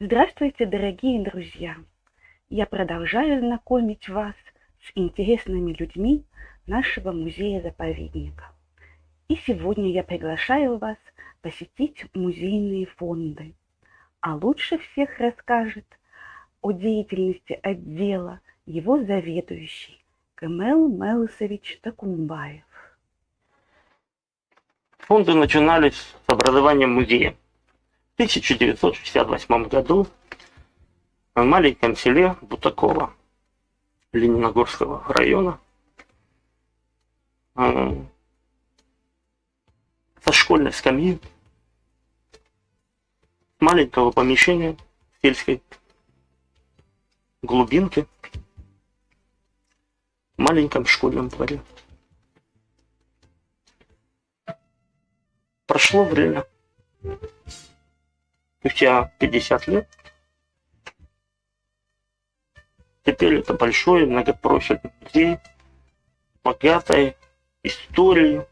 Здравствуйте, дорогие друзья! Я продолжаю знакомить вас с интересными людьми нашего музея-заповедника. И сегодня я приглашаю вас посетить музейные фонды. А лучше всех расскажет о деятельности отдела его заведующий Кемел Мелысович Такумбаев. Фонды начинались с образования музея. В 1968 году в маленьком селе Бутаково Лениногорского района со школьной скамьи, с маленького помещения сельской глубинки в маленьком школьном дворе. Прошло время. Спустя 50 лет. Теперь это большой многопрофильный музей, богатой историей,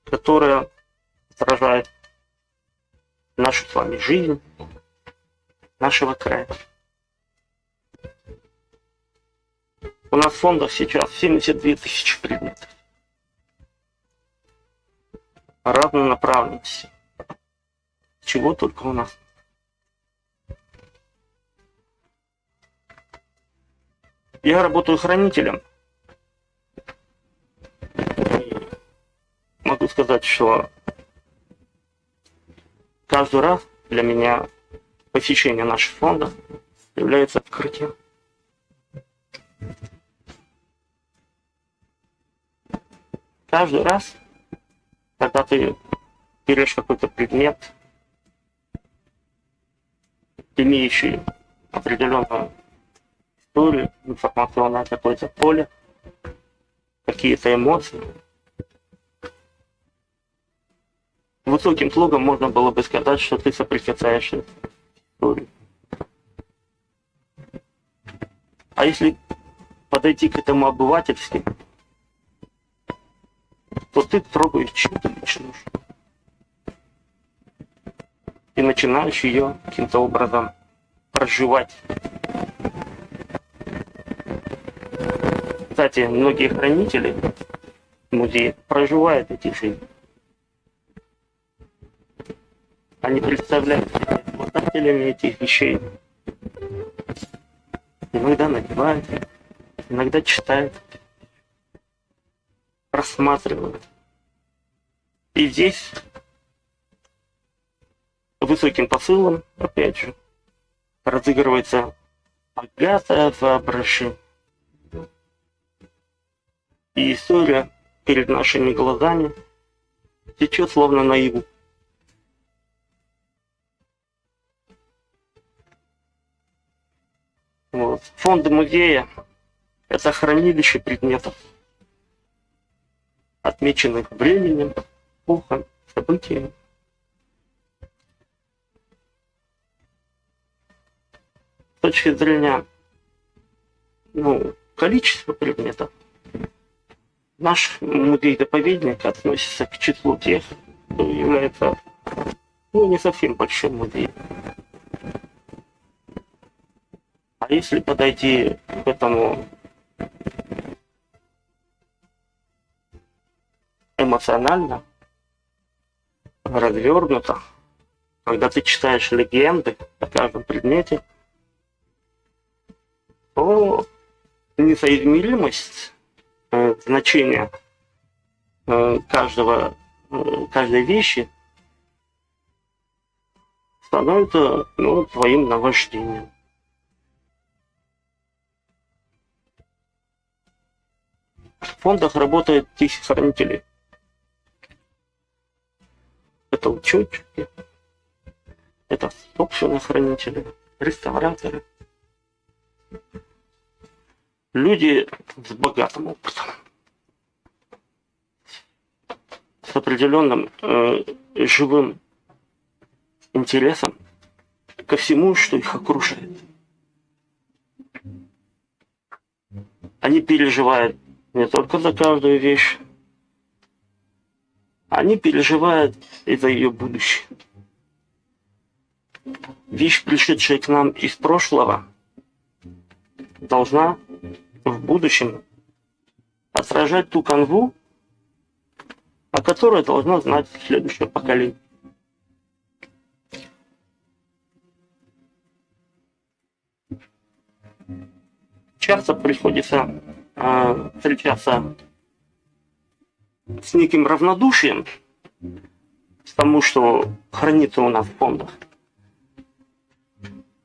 которая отражает нашу с вами жизнь, нашего края. У нас в фондах сейчас 72 тысячи предметов разной направленности. Чего только у нас. Я работаю хранителем. И могу сказать, что каждый раз для меня посещение наших фондов является открытием. Каждый раз, когда ты берешь какой-то предмет, имеющий определенную историю, информационное какое-то поле, какие-то эмоции, высоким слогом можно было бы сказать, что ты соприкасаешься с историей. А если подойти к этому обывательски, то ты трогаешь чью-то личную душу и начинаешь ее каким-то образом проживать. Кстати, многие хранители музея проживают эти жизни. Они представляют себя обладателями этих вещей. Иногда надевают, иногда читают, рассматривают. И здесь высоким посылом, опять же, разыгрывается богатое воображение. И история перед нашими глазами течет словно наяву. Вот. Фонды музея – это хранилище предметов, отмеченных временем, эпохой, событиями. С точки зрения количества предметов, наш музей-заповедник относится к числу тех, кто является не совсем большим музеем. А если подойти к этому эмоционально, развернуто, когда ты читаешь легенды о каждом предмете, то несоизмеримость значения каждой вещи становится твоим наваждением. В фондах работает 10 хранителей. Это учетчики, это собственные хранители, реставраторы. Люди с богатым опытом, с определенным живым интересом ко всему, что их окружает. Они переживают не только за каждую вещь, они переживают и за ее будущее. вещь, пришедшая к нам из прошлого, должна в будущем отражать ту канву, о которой должно знать следующее поколение. Часто приходится встречаться с неким равнодушием к тому, что хранится у нас в фондах.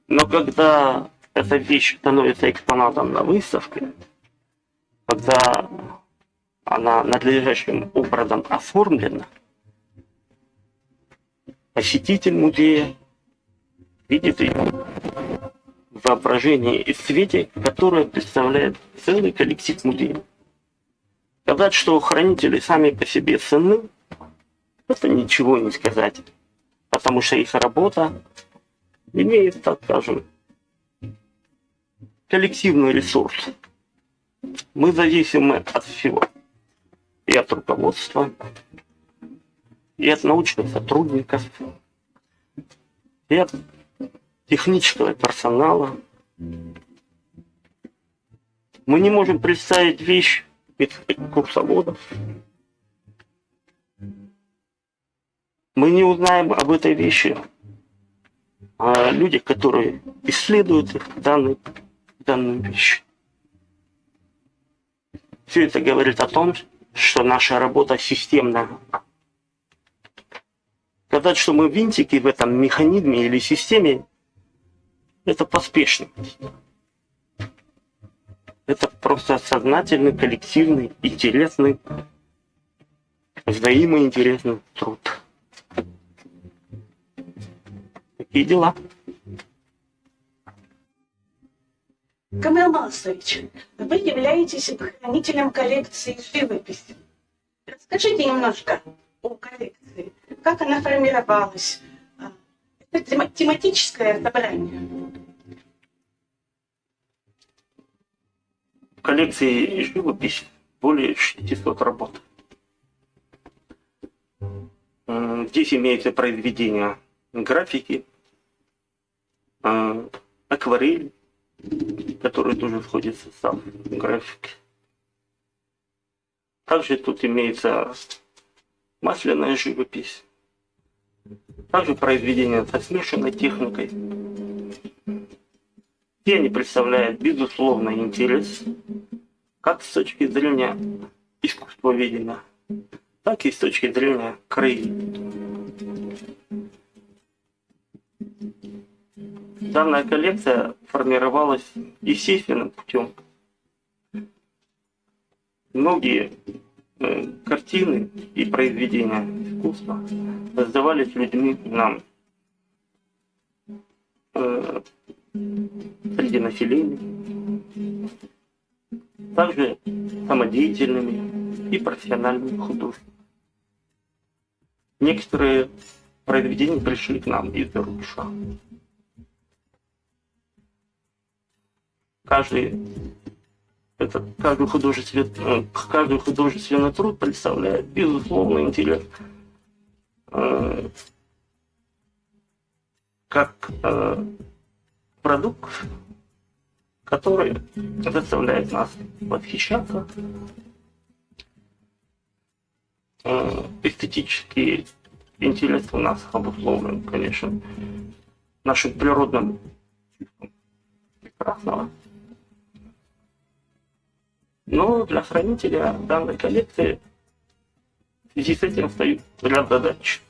Но когда эта вещь становится экспонатом на выставке, когда она надлежащим образом оформлена, посетитель музея видит ее в воображении и свете, которое представляет целый коллектив музея. Сказать, что хранители сами по себе ценны, это ничего не сказать, потому что их работа имеет, так скажем, коллективный ресурс. Мы зависимы от всего. И от руководства, и от научных сотрудников, и от технического персонала. Мы не можем представить вещь без экскурсоводов. Мы не узнаем об этой вещи о людях, которые исследуют данную вещь. Все это говорит о том, что наша работа системная. Сказать, что мы винтики в этом механизме или системе, это поспешно. Это просто сознательный, коллективный, интересный, взаимоинтересный труд. Такие дела. Камил Малосович, вы являетесь хранителем коллекции живописи. Расскажите немножко о коллекции. Как она формировалась? Это тематическое собрание. В коллекции живописи более 600 работ. Здесь имеются произведения графики, акварель, который тоже входит в состав графики. Также тут имеется масляная живопись. Также произведения со смешанной техникой. Все они представляют безусловный интерес как с точки зрения искусствоведения, так и с точки зрения краеведения. Данная коллекция формировалась естественным путем. Многие картины и произведения искусства создавались людьми нам среди населения, также самодеятельными и профессиональными художниками. Некоторые произведения пришли к нам из-за рубежа. Каждый художественный труд представляет безусловный интерес как продукт, который заставляет нас восхищаться. Эстетический интеллект у нас обусловлен, конечно, нашим природным чувством прекрасного. Но для хранителя данной коллекции в связи с этим стоит ряд задач.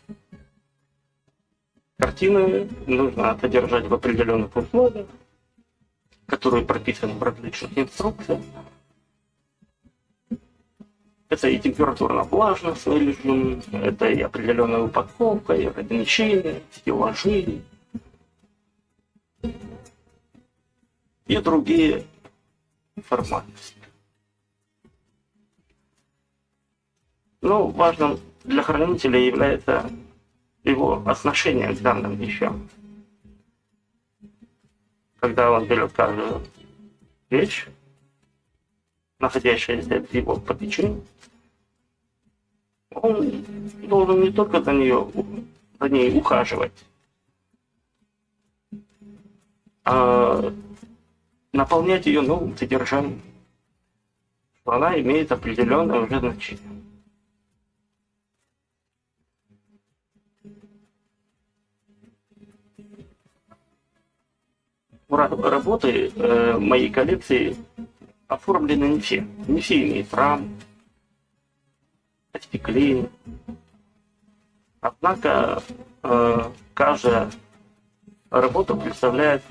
Картины нужно содержать в определенных условиях, которые прописаны в различных инструкциях. Это и температурно-влажностный режим, это и определенная упаковка, и размещение, стеллажи и другие формальности. Но важным для хранителя является его отношение к данным вещам. Когда он берет каждую вещь, находящуюся в его попечении, он должен не только за ней ухаживать, а наполнять ее новым содержанием, что она имеет определенное уже значение. Работы моей коллекции оформлены не все. Не все имеют рам, остекление. Однако каждая работа представляет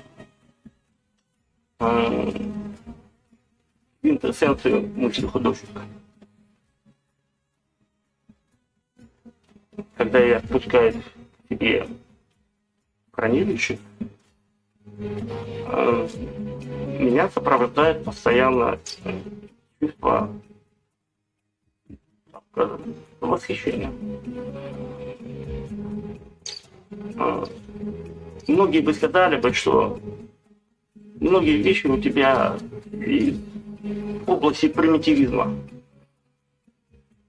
квинтэссенцию мысли художника. Когда я отпускаю себе хранилище, меня сопровождает постоянно чувство, так скажем, восхищения. Многие бы сказали бы, что многие вещи у тебя из области примитивизма.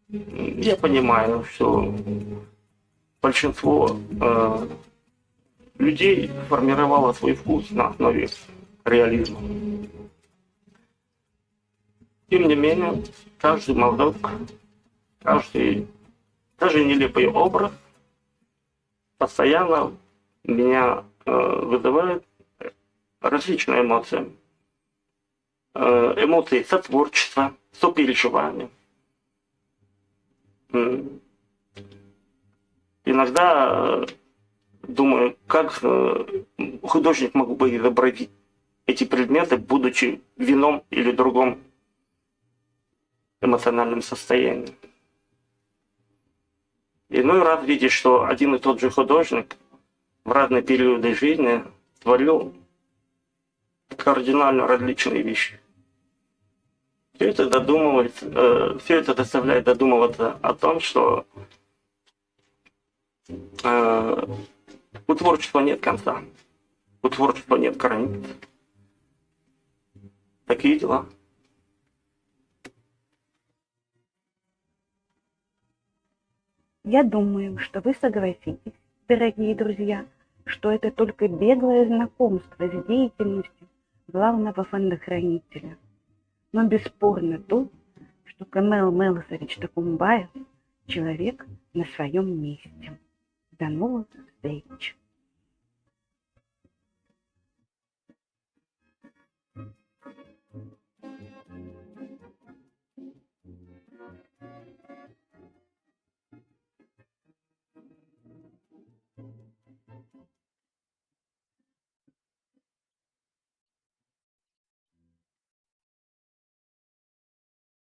Я понимаю, что большинство людей формировало свой вкус на основе реализма. Тем не менее, каждый молоток, каждый даже нелепый образ постоянно меня вызывает различные эмоции. Эмоции сотворчества, сопереживания. Иногда думаю, как художник мог бы изобразить эти предметы, будучи в ином или другом эмоциональном состоянии. Иной раз видишь, что один и тот же художник в разные периоды жизни творил кардинально различные вещи. Все это заставляет задумываться о том, что у творчества нет конца, у творчества нет границ. Такие дела. Я думаю, что вы согласитесь, дорогие друзья, что это только беглое знакомство с деятельностью главного фондохранителя. Но бесспорно то, что Камел Мелосович Токумбаев – человек на своем месте. До новых встреч!